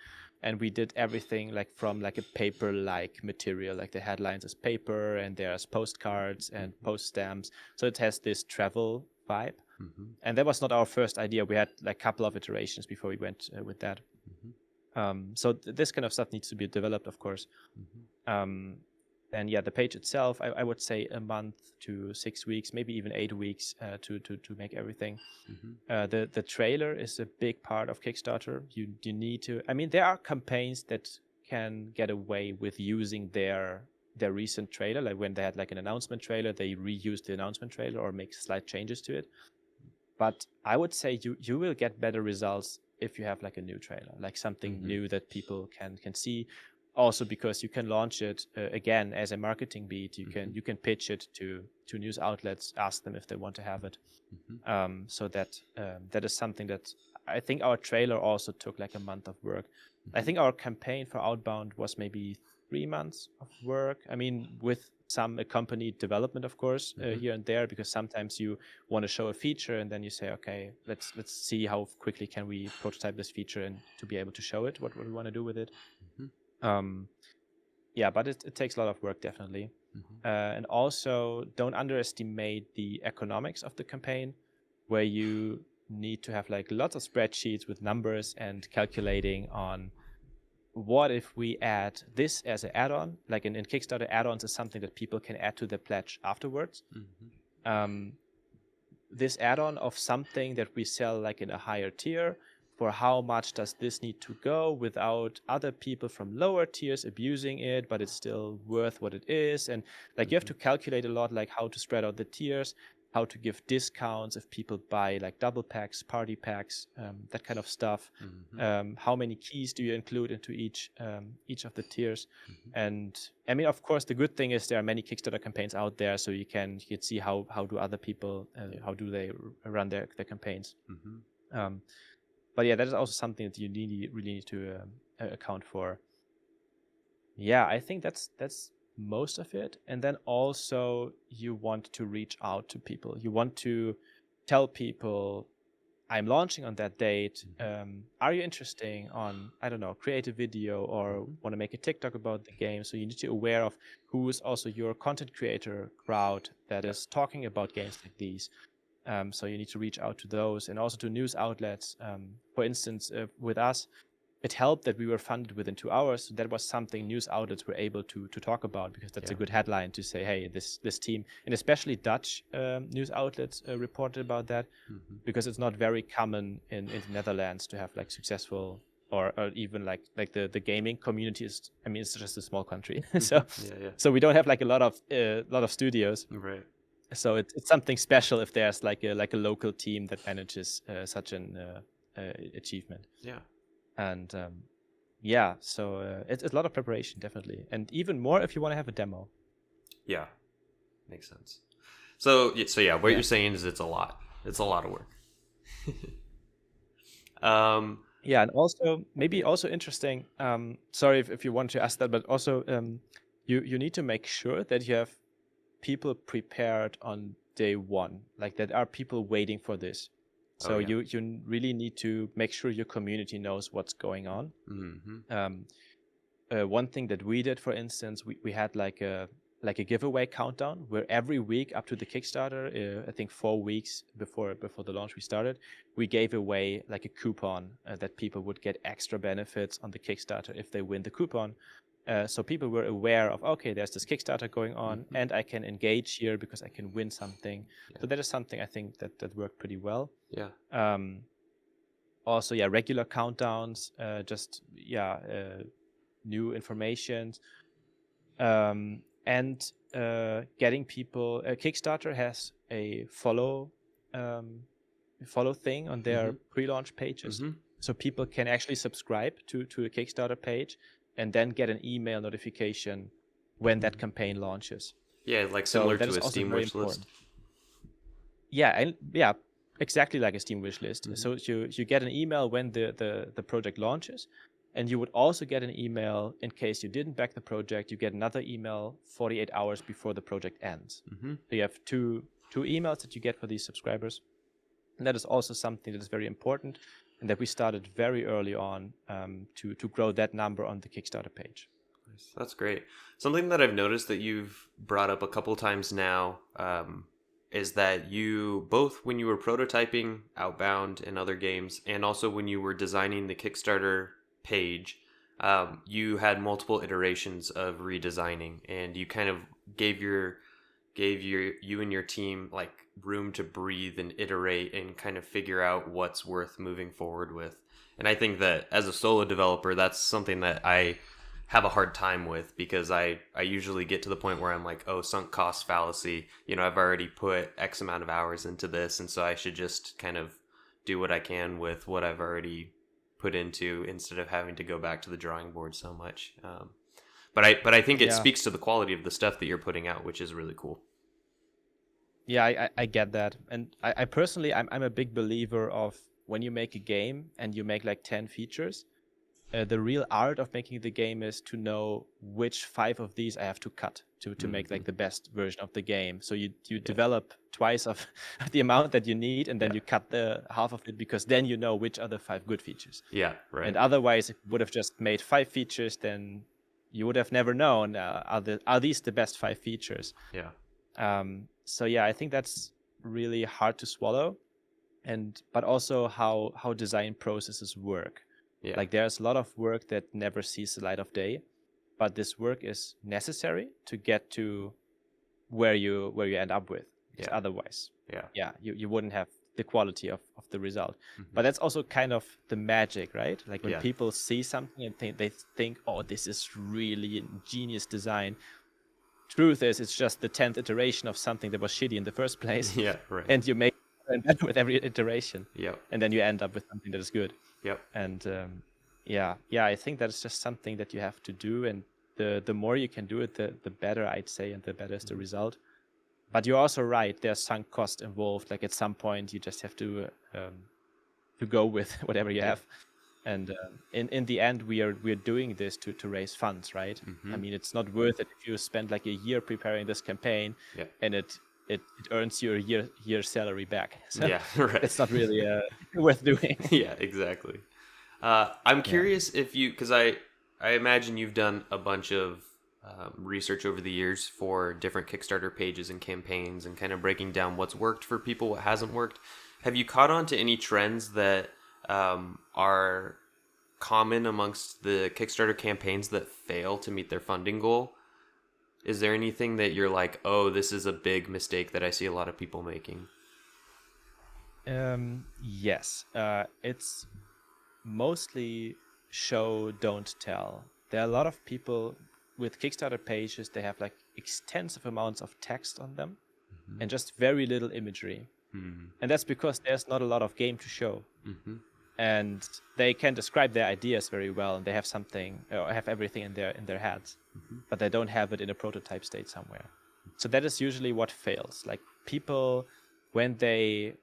B: and we did everything like from like a paper like material, like the headlines as paper, and there's postcards and post stamps, so it has this travel vibe. And that was not our first idea. We had like a couple of iterations before we went with that. So this kind of stuff needs to be developed, of course. And yeah, the page itself, I would say a month to 6 weeks, maybe even 8 weeks to make everything. The trailer is a big part of Kickstarter. You need to. I mean, there are campaigns that can get away with using their recent trailer, like when they had like an announcement trailer, they reuse the announcement trailer or make slight changes to it. But I would say you will get better results if you have like a new trailer, like something new that people can see. Also, because you can launch it again as a marketing beat. You can pitch it to news outlets, ask them if they want to have it. So that is something that I think our trailer also took like a month of work. I think our campaign for Outbound was maybe 3 months of work. I mean, with some accompanied development, of course, here and there, because sometimes you want to show a feature and then you say, okay, let's see how quickly can we prototype this feature and to be able to show it, what we want to do with it. Yeah, but it takes a lot of work, definitely. And also, don't underestimate the economics of the campaign, where you need to have like lots of spreadsheets with numbers and calculating on what if we add this as an add-on. Like in Kickstarter, add-ons is something that people can add to their pledge afterwards. This add-on of something that we sell like in a higher tier, for how much does this need to go without other people from lower tiers abusing it, but it's still worth what it is. And like you have to calculate a lot, like how to spread out the tiers, how to give discounts if people buy like double packs, party packs, that kind of stuff. How many keys do you include into each of the tiers? And I mean, of course, the good thing is there are many Kickstarter campaigns out there, so you can see how do other people, how do they run their campaigns. But yeah, that is also something that you really need to account for. Yeah, I think that's most of it. And then also you want to reach out to people. You want to tell people, I'm launching on that date. Are you interested on, I don't know, create a video or want to make a TikTok about the game? So you need to be aware of who is also your content creator crowd that is talking about games like these. So you need to reach out to those, and also to news outlets. For instance, with us, it helped that we were funded within 2 hours. So that was something news outlets were able to talk about, because that's a good headline to say, hey, this team, and especially Dutch news outlets reported about that, because it's not very common in the Netherlands to have like successful or even like the gaming community is. I mean, it's just a small country, so we don't have like a lot of studios.
A: Right.
B: So it's something special if there's like a local team that manages such an achievement.
A: Yeah.
B: And so it's a lot of preparation, definitely, and even more if you want to have a demo.
A: Yeah, makes sense. So yeah, what you're saying is it's a lot. It's a lot of work.
B: Yeah, and also maybe also interesting. Sorry if you want to ask that, but also you need to make sure that you have people prepared on day one, like that are people waiting for this. So you really need to make sure your community knows what's going on. One thing that we did, for instance, we had like a giveaway countdown where every week up to the Kickstarter, I think 4 weeks before the launch we started, we gave away like a coupon that people would get extra benefits on the Kickstarter if they win the coupon. So people were aware of, okay, there's this Kickstarter going on, and I can engage here because I can win something. So that is something I think that worked pretty well.
A: Yeah.
B: Also, regular countdowns, new information. and getting people. Kickstarter has a follow thing on their pre-launch pages, so people can actually subscribe to a Kickstarter page and then get an email notification when that campaign launches.
A: Yeah, like
B: So
A: similar
B: that
A: to
B: is
A: a
B: also
A: Steam
B: very
A: wish list.
B: important. Yeah, exactly like a Steam wishlist. So you get an email when the project launches, and you would also get an email in case you didn't back the project. You get another email 48 hours before the project ends. So you have two emails that you get for these subscribers, and that is also something that is very important, and that we started very early on to grow that number on the Kickstarter page.
A: That's great. Something that I've noticed that you've brought up a couple times now is that you, both when you were prototyping Outbound and other games, and also when you were designing the Kickstarter page, you had multiple iterations of redesigning, and you kind of gave you and your team like room to breathe and iterate and kind of figure out what's worth moving forward with. And I think that as a solo developer, that's something that I have a hard time with, because I usually get to the point where I'm like, oh, sunk cost fallacy. You know, I've already put X amount of hours into this, and so I should just kind of do what I can with what I've already put into, instead of having to go back to the drawing board so much. But I think it speaks to the quality of the stuff that you're putting out, which is really cool.
B: Yeah, I get that. And I personally, I'm a big believer of when you make a game and you make like 10 features, the real art of making the game is to know which 5 of these I have to cut to make like the best version of the game. So you develop twice of the amount that you need, and then you cut the half of it, because then you know which are the 5 good features.
A: Yeah, right.
B: And otherwise, if you would have just made 5 features, then you would have never known are these the best 5 features.
A: Yeah.
B: So yeah, I think that's really hard to swallow, but also how design processes work.
A: Yeah.
B: Like there's a lot of work that never sees the light of day, but this work is necessary to get to where you end up with.
A: Yeah.
B: Otherwise,
A: yeah,
B: you wouldn't have the quality of the result. But that's also kind of the magic, right? Like when people see something and they think, oh, this is really a genius design. Truth is, it's just the 10th iteration of something that was shitty in the first place.
A: Yeah, right.
B: And you make it better with every iteration.
A: Yep.
B: And then you end up with something that is good.
A: Yep.
B: And I think that is just something that you have to do, and the more you can do it, the better, I'd say, and the better is the result. But you're also right, there's sunk cost involved. Like at some point you just have to go with whatever you have. And in the end, we're doing this to raise funds, right? I mean, it's not worth it if you spend like a year preparing this campaign and it earns you a year's salary back. So
A: right.
B: It's not really worth doing.
A: Yeah, exactly. I'm curious if you, because I imagine you've done a bunch of research over the years for different Kickstarter pages and campaigns, and kind of breaking down what's worked for people, what hasn't worked. Have you caught on to any trends that are common amongst the Kickstarter campaigns that fail to meet their funding goal? Is there anything that you're like, oh, this is a big mistake that I see a lot of people making?
B: Yes. It's mostly show, don't tell. There are a lot of people with Kickstarter pages, they have like extensive amounts of text on them and just very little imagery. And that's because there's not a lot of game to show. And they can describe their ideas very well, and they have something, or have everything in their heads, but they don't have it in a prototype state somewhere. So that is usually what fails. Like people, when they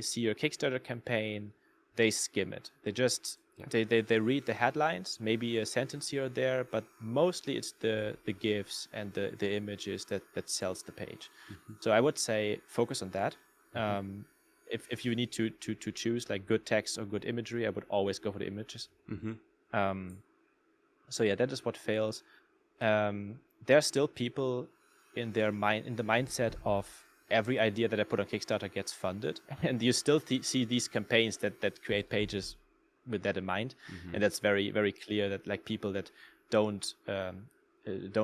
B: see your Kickstarter campaign, they skim it. They just they read the headlines, maybe a sentence here or there, but mostly it's the GIFs and the images that sells the page. So I would say focus on that. If you need to choose like good text or good imagery, I would always go for the images. So yeah, that is what fails. There are still people in the mindset of every idea that I put on Kickstarter gets funded, and you still see these campaigns that create pages with that in mind, and that's very, very clear that like people that don't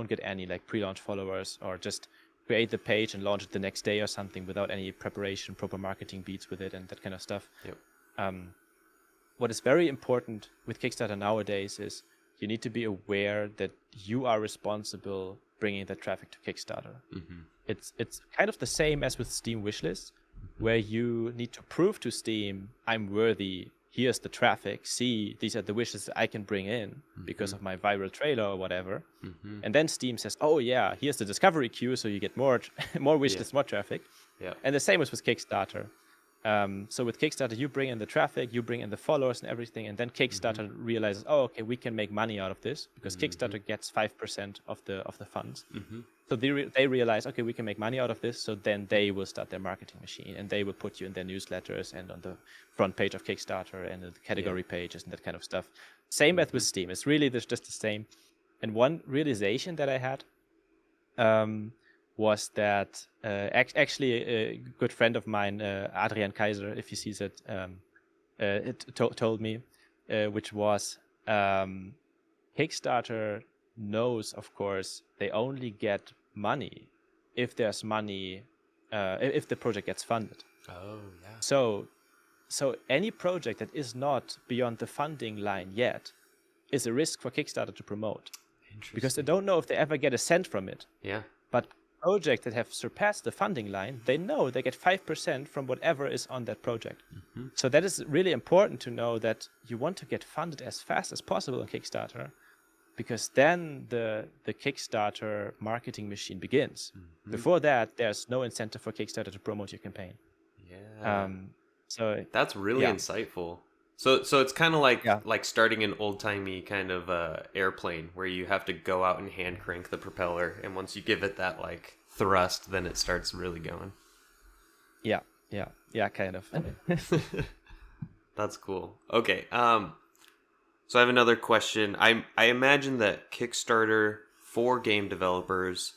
B: get any like pre-launch followers, or just create the page and launch it the next day or something without any preparation, proper marketing beats with it, and that kind of stuff. What is very important with Kickstarter nowadays is you need to be aware that you are responsible bringing the traffic to Kickstarter.
A: Mm-hmm.
B: It's kind of the same as with Steam wishlists, where you need to prove to Steam, I'm worthy, here's the traffic, see, these are the wishes I can bring in because of my viral trailer or whatever. And then Steam says, oh yeah, here's the discovery queue, so you get more more wishlists, more traffic.
A: Yeah.
B: And the same is with Kickstarter. So with Kickstarter, you bring in the traffic, you bring in the followers and everything, and then Kickstarter realizes, oh, okay, we can make money out of this because Kickstarter gets 5% of the funds. So they realize, okay, we can make money out of this. So then they will start their marketing machine, and they will put you in their newsletters and on the front page of Kickstarter and the category pages and that kind of stuff. Same as with Steam. It's really just the same. And one realization that I had was that actually a good friend of mine, Adrian Kaiser, if he sees it, told me, which was Kickstarter knows, of course, they only get money if there's money, if the project gets funded.
A: Oh, yeah.
B: So any project that is not beyond the funding line yet is a risk for Kickstarter to promote. Because they don't know if they ever get a cent from it.
A: Yeah.
B: But projects that have surpassed the funding line, they know they get 5% from whatever is on that project. So that is really important to know, that you want to get funded as fast as possible on Kickstarter, because then the Kickstarter marketing machine begins. Before that, there's no incentive for Kickstarter to promote your campaign.
A: Yeah.
B: So
A: that's really insightful. So it's kind of like starting an old-timey kind of airplane where you have to go out and hand crank the propeller, and once you give it that like thrust, then it starts really going.
B: Yeah, kind of.
A: That's cool. Okay. So I have another question. I imagine that Kickstarter for game developers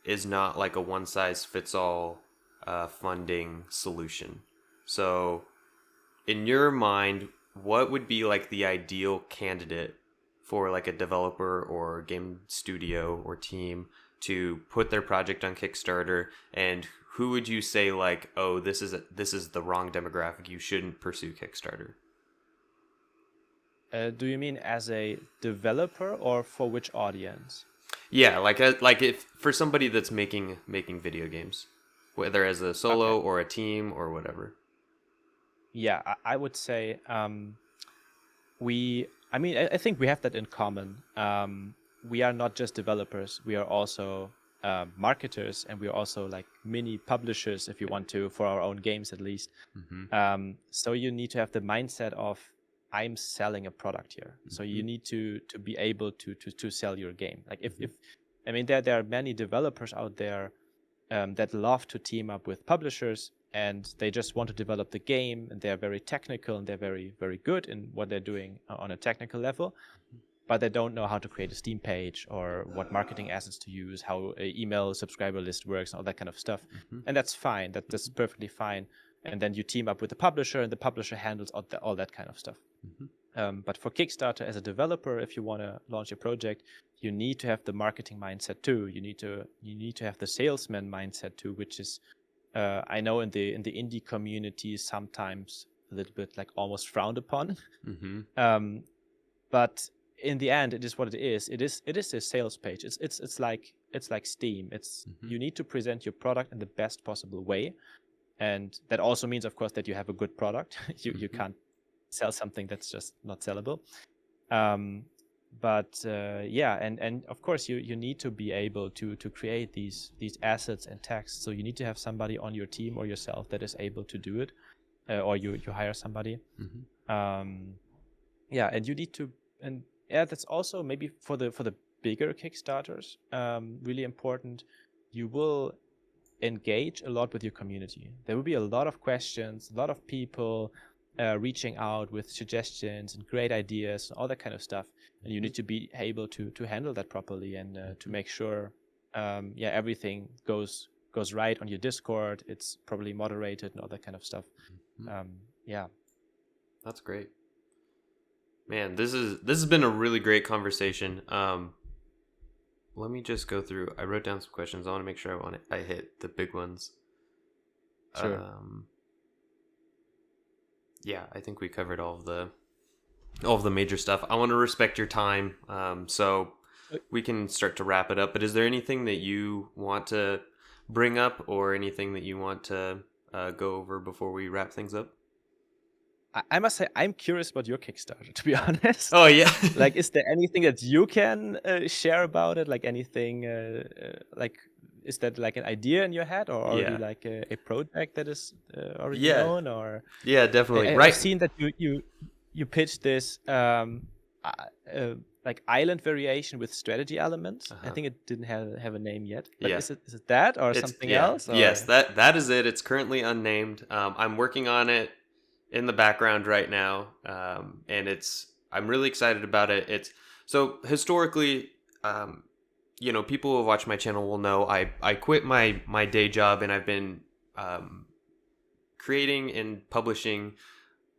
A: is not like a one-size-fits-all funding solution. So in your mind, what would be like the ideal candidate for like a developer or game studio or team to put their project on Kickstarter, and who would you say like, oh, this is the wrong demographic, you shouldn't pursue Kickstarter?
B: Do you mean as a developer or for which audience?
A: Yeah, like if for somebody that's making video games, whether as a solo or a team or whatever.
B: Yeah, I would say I think we have that in common. We are not just developers, we are also marketers, and we are also like mini publishers, if you want to, for our own games at least. So you need to have the mindset of, I'm selling a product here. So you need to be able to sell your game. Like if I mean, there are many developers out there that love to team up with publishers, and they just want to develop the game, and they're very technical, and they're very, very good in what they're doing on a technical level, but they don't know how to create a Steam page or what marketing assets to use, how an email subscriber list works, and all that kind of stuff. And that's fine. That's perfectly fine. And then you team up with the publisher, and the publisher handles all that kind of stuff. But for Kickstarter, as a developer, if you want to launch a project, you need to have the marketing mindset too. You need to have the salesman mindset too, which is, I know in the indie community sometimes a little bit like almost frowned upon. But in the end, it is what it is. It is a sales page. It's like Steam. You need to present your product in the best possible way, and that also means, of course, that you have a good product. You can't sell something that's just not sellable. But and of course you need to be able to create these assets and text. So you need to have somebody on your team or yourself that is able to do it, or you hire somebody. And you need to, and that's also maybe for the bigger Kickstarters really important. You will engage a lot with your community. There will be a lot of questions, a lot of people reaching out with suggestions and great ideas, all that kind of stuff, and you need to be able to handle that properly, and to make sure everything goes right on your Discord. It's probably moderated and all that kind of stuff.
A: That's great, man. This has been a really great conversation. Let me just go through. I wrote down some questions. I want to make sure I hit the big ones.
B: Sure.
A: Yeah, I think we covered all of the major stuff. I want to respect your time. So we can start to wrap it up. But is there anything that you want to bring up, or anything that you want to go over before we wrap things up?
B: I must say, I'm curious about your Kickstarter, to be honest.
A: Oh yeah.
B: Like, is there anything that you can share about it? Like anything, like, is that like an idea in your head, or already
A: Yeah.
B: like a project that is already
A: Yeah.
B: known? Or
A: Yeah, definitely.
B: I've seen that you pitched this like island variation with strategy elements. I think it didn't have a name yet. But
A: Yeah.
B: is it that or something else? Or?
A: Yes, that is it. It's currently unnamed. I'm working on it in the background right now, and I'm really excited about it. It's so historically, people who have watched my channel will know I quit my day job, and I've been creating and publishing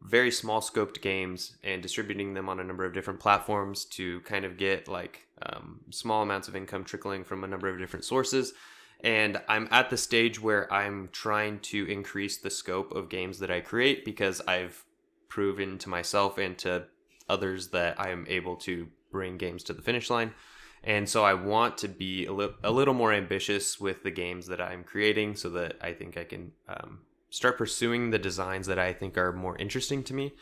A: very small scoped games and distributing them on a number of different platforms to kind of get like small amounts of income trickling from a number of different sources. And I'm at the stage where I'm trying to increase the scope of games that I create, because I've proven to myself and to others that I am able to bring games to the finish line. And so I want to be a little more ambitious with the games that I'm creating, so that I think I can start pursuing the designs that I think are more interesting to me.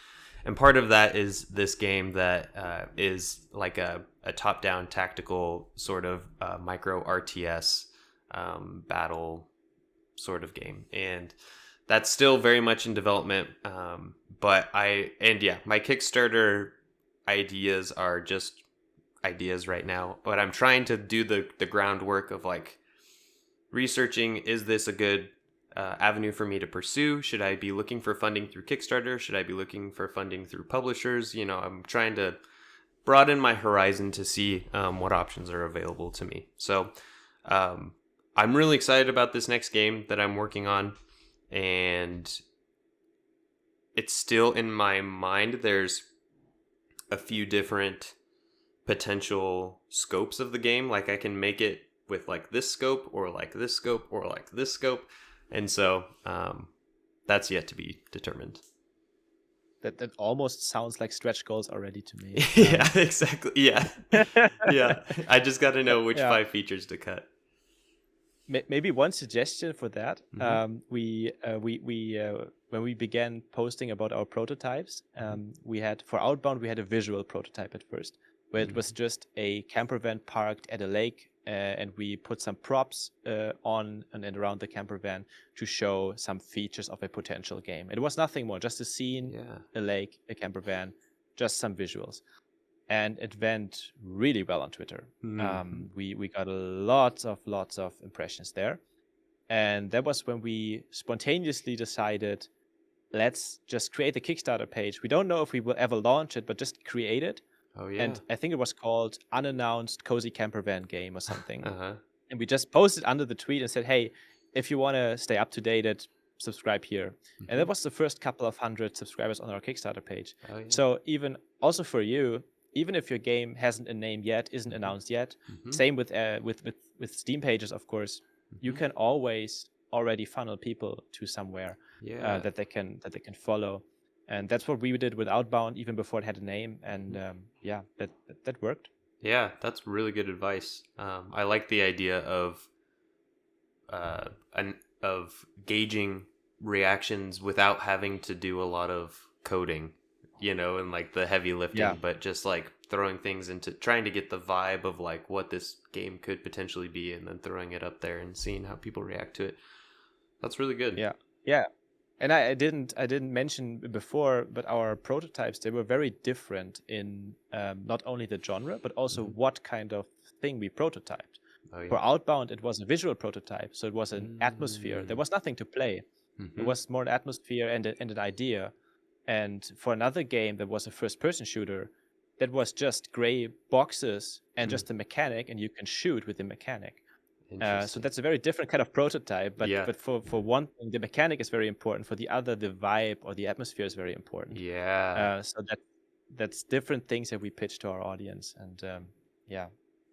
A: And part of that is this game that is like a top-down tactical sort of micro RTS battle sort of game, and that's still very much in development. But my Kickstarter ideas are just ideas right now, but I'm trying to do the groundwork of like researching, is this a good avenue for me to pursue? Should I be looking for funding through Kickstarter? Should I be looking for funding through publishers? I'm trying to broaden my horizon to see what options are available to me. So I'm really excited about this next game that I'm working on, and it's still in my mind. There's a few different potential scopes of the game. Like I can make it with like this scope, or like this scope, or like this scope. And so that's yet to be determined.
B: That almost sounds like stretch goals already to me.
A: Yeah, exactly. Yeah. Yeah. I just got to know which 5 features to cut.
B: Maybe one suggestion for that. We when we began posting about our prototypes, we had for Outbound, we had a visual prototype at first, where it was just a camper van parked at a lake, and we put some props on and around the camper van to show some features of a potential game. It was nothing more, just a scene, a lake, a camper van, just some visuals. And it went really well on Twitter. We got lots of impressions there. And that was when we spontaneously decided, let's just create a Kickstarter page. We don't know if we will ever launch it, but just create it. Oh, yeah. And I think it was called Unannounced Cozy Camper Van Game or something. And we just posted under the tweet and said, hey, if you want to stay up to date, subscribe here. And that was the first couple of 100 subscribers on our Kickstarter page. Oh, yeah. So even also for you, even if your game hasn't a name yet, isn't announced yet, same with Steam pages, of course, you can always already funnel people to somewhere that they can follow, and that's what we did with Outbound even before it had a name, and that worked.
A: Yeah, that's really good advice. I like the idea of gauging reactions without having to do a lot of coding, and like the heavy lifting, but just like throwing things into trying to get the vibe of like what this game could potentially be, and then throwing it up there and seeing how people react to it. That's really good.
B: Yeah. And I didn't mention before, but our prototypes, they were very different in not only the genre, but also what kind of thing we prototyped. Oh, yeah. For Outbound, it was a visual prototype, so it was an atmosphere. There was nothing to play. It was more an atmosphere and an idea. And for another game that was a first-person shooter, that was just gray boxes and just a mechanic, and you can shoot with the mechanic. So that's a very different kind of prototype. But for one thing, the mechanic is very important. For the other, the vibe or the atmosphere is very important. Yeah. So that's different things that we pitch to our audience, and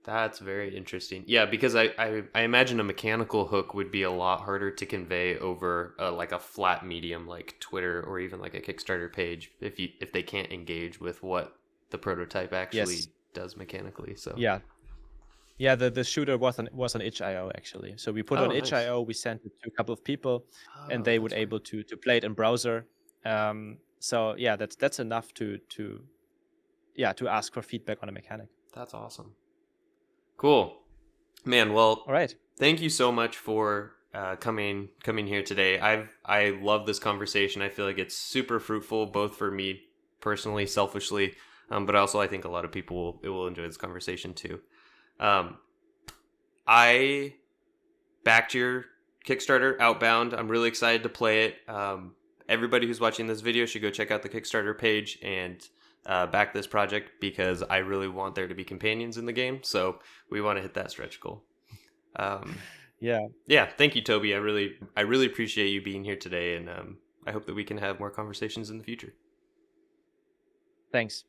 A: That's very interesting. Yeah, because I imagine a mechanical hook would be a lot harder to convey over like a flat medium like Twitter or even like a Kickstarter page if they can't engage with what the prototype actually does mechanically. So
B: Yeah, the shooter was on itch.io actually. So we put it
A: Oh,
B: on
A: nice.
B: itch.io, we sent it to a couple of people, and
A: Oh,
B: they would
A: that's fun.
B: able to play it in browser. So yeah, that's enough to to ask for feedback on a mechanic.
A: That's awesome. Cool, man.
B: All
A: Well,
B: right.
A: thank you so much for coming here today. I love this conversation. I feel like it's super fruitful, both for me personally, selfishly, but also I think a lot of people will enjoy this conversation too. Um, I backed your Kickstarter, Outbound. I'm really excited to play it. Everybody who's watching this video should go check out the Kickstarter page and back this project because I really want there to be companions in the game. So we want to hit that stretch goal. Um,
B: Yeah.
A: yeah, thank you, Toby. I really appreciate you being here today, and I hope that we can have more conversations in the future.
B: Thanks.